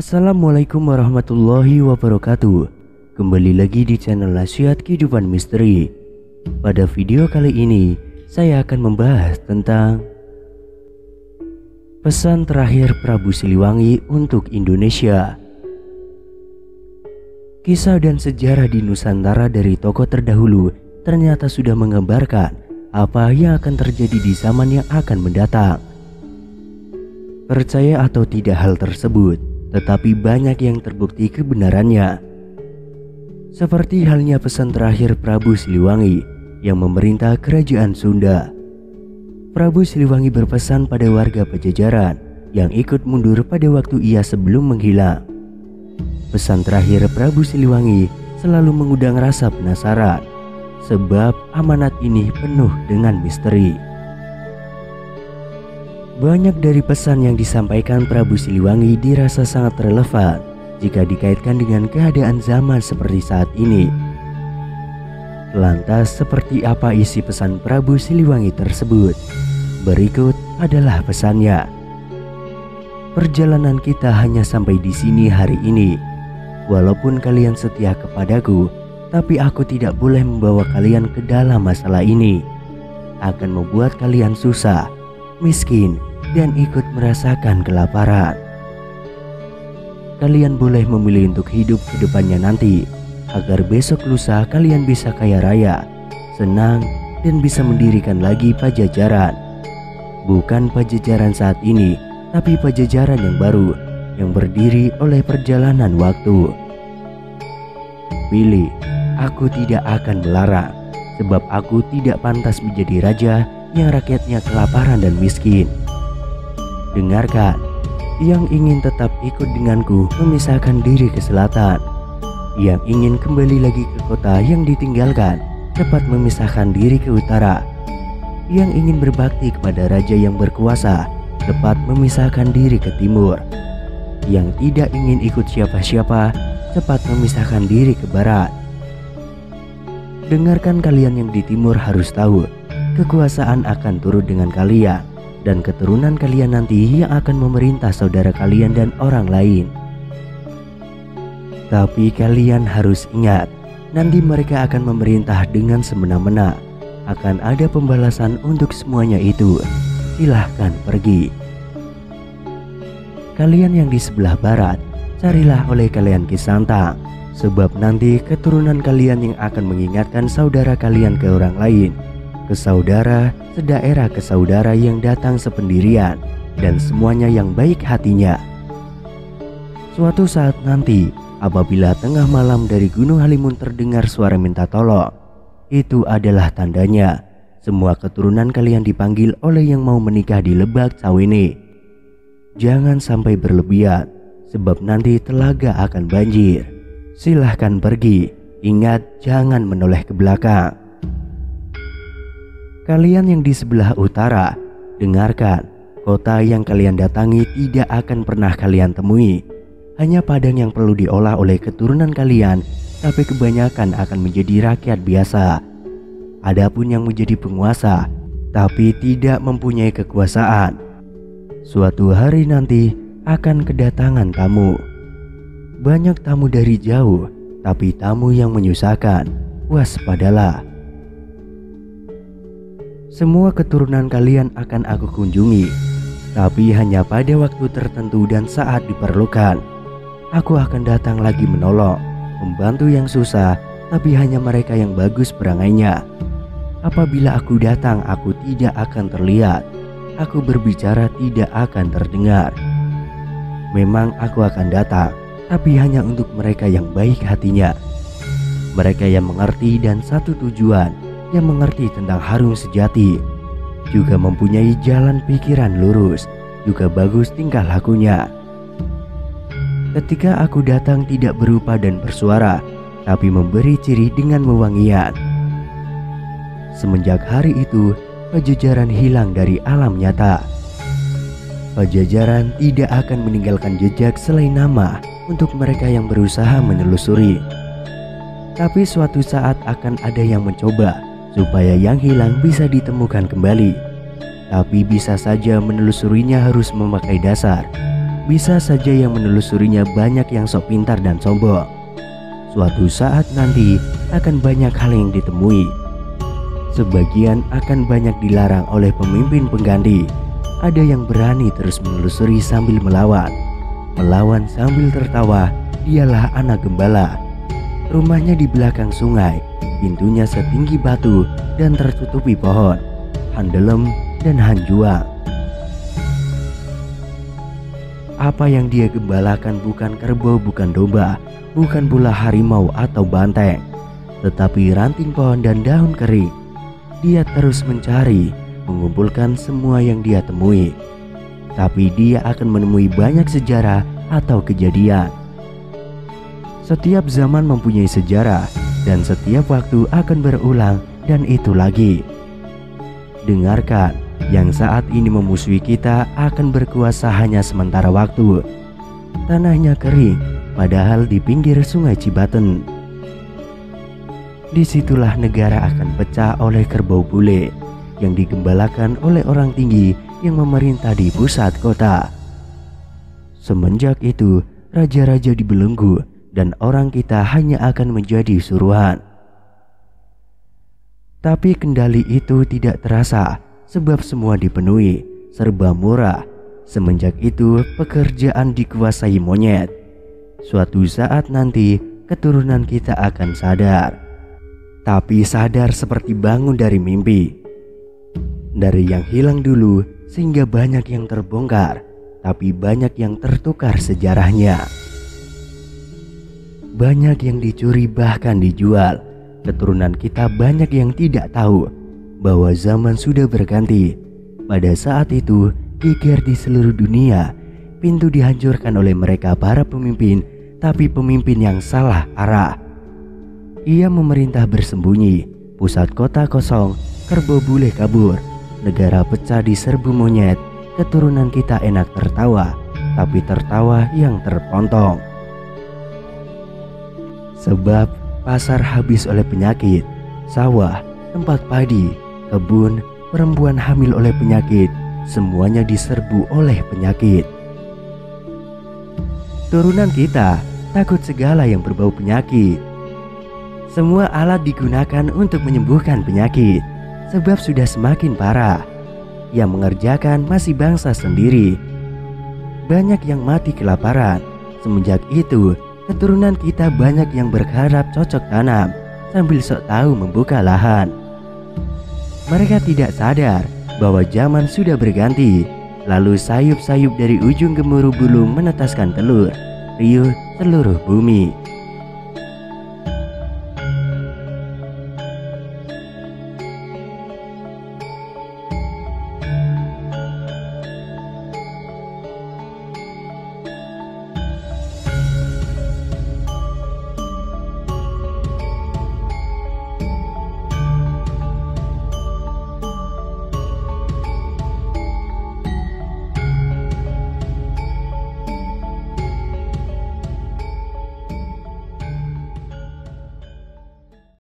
Assalamualaikum warahmatullahi wabarakatuh. Kembali lagi di channel Nasihat Kehidupan Misteri. Pada video kali ini saya akan membahas tentang pesan terakhir Prabu Siliwangi untuk Indonesia. Kisah dan sejarah di Nusantara dari tokoh terdahulu ternyata sudah menggambarkan apa yang akan terjadi di zaman yang akan mendatang. Percaya atau tidak hal tersebut, tetapi banyak yang terbukti kebenarannya. Seperti halnya pesan terakhir Prabu Siliwangi yang memerintah kerajaan Sunda. Prabu Siliwangi berpesan pada warga Pajajaran yang ikut mundur pada waktu ia sebelum menghilang. Pesan terakhir Prabu Siliwangi selalu mengundang rasa penasaran, sebab amanat ini penuh dengan misteri. Banyak dari pesan yang disampaikan Prabu Siliwangi dirasa sangat relevan jika dikaitkan dengan keadaan zaman seperti saat ini. Lantas seperti apa isi pesan Prabu Siliwangi tersebut? Berikut adalah pesannya. Perjalanan kita hanya sampai di sini hari ini. Walaupun kalian setia kepadaku, tapi aku tidak boleh membawa kalian ke dalam masalah ini. Akan membuat kalian susah, miskin, dan ikut merasakan kelaparan. Kalian boleh memilih untuk hidup ke depannya nanti, agar besok lusa kalian bisa kaya raya, senang, dan bisa mendirikan lagi Pajajaran. Bukan Pajajaran saat ini, tapi Pajajaran yang baru, yang berdiri oleh perjalanan waktu. Pilih, aku tidak akan melarang, sebab aku tidak pantas menjadi raja yang rakyatnya kelaparan dan miskin. Dengarkan, yang ingin tetap ikut denganku memisahkan diri ke selatan. Yang ingin kembali lagi ke kota yang ditinggalkan dapat memisahkan diri ke utara. Yang ingin berbakti kepada raja yang berkuasa dapat memisahkan diri ke timur. Yang tidak ingin ikut siapa-siapa dapat memisahkan diri ke barat. Dengarkan, kalian yang di timur harus tahu, kekuasaan akan turut dengan kalian dan keturunan kalian nanti yang akan memerintah saudara kalian dan orang lain. Tapi kalian harus ingat, nanti mereka akan memerintah dengan semena-mena. Akan ada pembalasan untuk semuanya itu. Silahkan pergi. Kalian yang di sebelah barat, carilah oleh kalian Kisantang, sebab nanti keturunan kalian yang akan mengingatkan saudara kalian ke orang lain, ke saudara, sedaerah ke saudara yang datang sependirian, dan semuanya yang baik hatinya. Suatu saat nanti, apabila tengah malam dari Gunung Halimun terdengar suara minta tolong, itu adalah tandanya semua keturunan kalian dipanggil oleh yang mau menikah di Lebak Cawene. Jangan sampai berlebihan, sebab nanti telaga akan banjir. Silahkan pergi, ingat jangan menoleh ke belakang. Kalian yang di sebelah utara, dengarkan, kota yang kalian datangi tidak akan pernah kalian temui. Hanya padang yang perlu diolah oleh keturunan kalian, tapi kebanyakan akan menjadi rakyat biasa. Adapun yang menjadi penguasa, tapi tidak mempunyai kekuasaan, suatu hari nanti akan kedatangan tamu. Banyak tamu dari jauh, tapi tamu yang menyusahkan. Waspadalah. Semua keturunan kalian akan aku kunjungi, tapi hanya pada waktu tertentu dan saat diperlukan. Aku akan datang lagi menolong, membantu yang susah, tapi hanya mereka yang bagus perangainya. Apabila aku datang, aku tidak akan terlihat. Aku berbicara tidak akan terdengar. Memang aku akan datang, tapi hanya untuk mereka yang baik hatinya. Mereka yang mengerti dan satu tujuan, yang mengerti tentang harum sejati, juga mempunyai jalan pikiran lurus, juga bagus tingkah lakunya. Ketika aku datang tidak berupa dan bersuara, tapi memberi ciri dengan wewangian. Semenjak hari itu, Pajajaran hilang dari alam nyata. Pajajaran tidak akan meninggalkan jejak selain nama untuk mereka yang berusaha menelusuri. Tapi suatu saat akan ada yang mencoba supaya yang hilang bisa ditemukan kembali. Tapi bisa saja menelusurinya harus memakai dasar, Bisa saja yang menelusurinya banyak yang sok pintar dan sombong. Suatu saat nanti akan banyak hal yang ditemui. Sebagian akan banyak dilarang oleh pemimpin pengganti. Ada yang berani terus menelusuri sambil melawan. Melawan sambil tertawa, dialah anak gembala. Rumahnya di belakang sungai, pintunya setinggi batu dan tertutupi pohon, handelem dan hanjuang. Apa yang dia gembalakan bukan kerbau, bukan domba, bukan pula harimau atau banteng, tetapi ranting pohon dan daun kering. Dia terus mencari, mengumpulkan semua yang dia temui. Tapi dia akan menemui banyak sejarah atau kejadian. Setiap zaman mempunyai sejarah, dan setiap waktu akan berulang, dan itu lagi. Dengarkan, yang saat ini memusuhi kita akan berkuasa hanya sementara waktu. Tanahnya kering, padahal di pinggir sungai Cibaten. Disitulah negara akan pecah oleh kerbau bule yang digembalakan oleh orang tinggi yang memerintah di pusat kota. Semenjak itu, raja-raja dibelenggu dan orang kita hanya akan menjadi suruhan. Tapi kendali itu tidak terasa sebab semua dipenuhi, serba murah. Semenjak itu, pekerjaan dikuasai monyet. Suatu saat nanti, keturunan kita akan sadar. Tapi sadar seperti bangun dari mimpi. Dari yang hilang dulu sehingga banyak yang terbongkar, tapi banyak yang tertukar sejarahnya. Banyak yang dicuri bahkan dijual. Keturunan kita banyak yang tidak tahu bahwa zaman sudah berganti. Pada saat itu, geger di seluruh dunia. Pintu dihancurkan oleh mereka para pemimpin, tapi pemimpin yang salah arah. Ia memerintah bersembunyi, pusat kota kosong, kerbau bule kabur, negara pecah di serbu monyet. Keturunan kita enak tertawa, tapi tertawa yang terpontong. Sebab pasar habis oleh penyakit, sawah, tempat padi, kebun, perempuan hamil oleh penyakit, semuanya diserbu oleh penyakit. Turunan kita takut segala yang berbau penyakit. Semua alat digunakan untuk menyembuhkan penyakit, sebab sudah semakin parah. Yang mengerjakan masih bangsa sendiri. Banyak yang mati kelaparan. Semenjak itu, keturunan kita banyak yang berharap cocok tanam sambil sok tahu membuka lahan. Mereka tidak sadar bahwa zaman sudah berganti. Lalu sayup-sayup dari ujung gemuruh bulu menetaskan telur, riuh seluruh bumi.